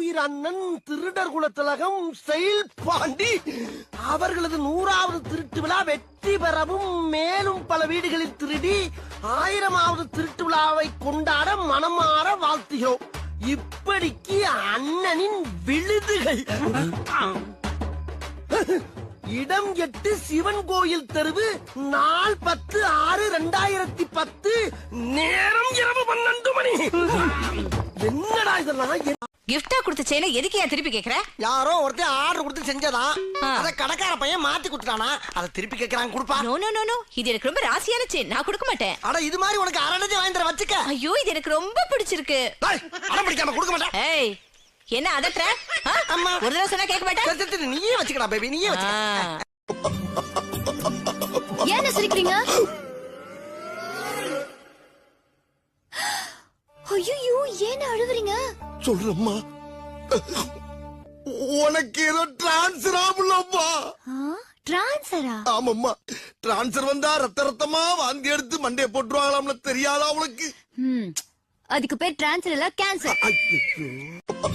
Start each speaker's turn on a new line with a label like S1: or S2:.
S1: ஆருயிர் அண்ணன் திருடர் குலத்திலகம் ஸ்டைல் பாண்டி அவர்களது 100வது திருட்டு விழா வெற்றி பெறவும் மேலும் பல வீடுகளில் திருடி 1000வது திருட்டு விழாவை கொண்டாட மனமாற வாழ்த்துகிறோம். இப்படிக்கு அண்ணனின் விழுதுகள். இடம் 8 சிவன் கோயில் தெருவு, நாள் 10/6/2010, நேரம் இரவு 12 மணி. என்னடா இதெல்லாம்?
S2: கிஃப்டா கொடுத்த செயினை எதுக்கு ஏன் திருப்பி கேக்குற?
S1: யாரோ ஒருத்தன் ஆர்டர் கொடுத்து செஞ்சதா, அத கடைக்கார பையன் மாத்தி கொடுத்துட்டானா, அத திருப்பி கேக்குறாங்க கொடுப்பா.
S2: நோ நோ நோ நோ, இது எனக்கு ரொம்ப ராசியான செயின், நான் கொடுக்க மாட்டேன்.
S1: அட இது மாதிரி உனக்கு அரடஜை வாங்கி தர வச்சுக்க.
S2: ஐயோ இது எனக்கு ரொம்ப பிடிச்சிருக்கு.
S1: அடம் பிடிக்காம கொடுக்க மாட்டேன்.
S2: ஏய் என்ன அதட்ற?
S1: அம்மா
S2: ஒரு தடவை சொன்னா கேட்க மாட்டேன்.
S1: நீயே வச்சுக்கடா பேபி, நீயே வச்சுக்க.
S3: ஏன் சிரிக்கிறீங்க? ஐயோ ஏன் அழுவுறீங்க?
S1: சொல்றம்மா, உனக்கு ஏதோ டிரான்ஸ்ஃபர் ஆகலம்மா.
S3: டிரான்ஸ்ஃபரா?
S1: ஆமாம்மா, டிரான்ஸ்ஃபர் வந்தா ரத்தமா வாந்தி எடுத்து மண்டைய போட்டுருவாங்களாம்னு தெரியாதா உனக்கு?
S3: அதுக்கு பேர் டிரான்ஸ்ஃபர் இல்ல, கேன்சர்.
S1: ஐயோ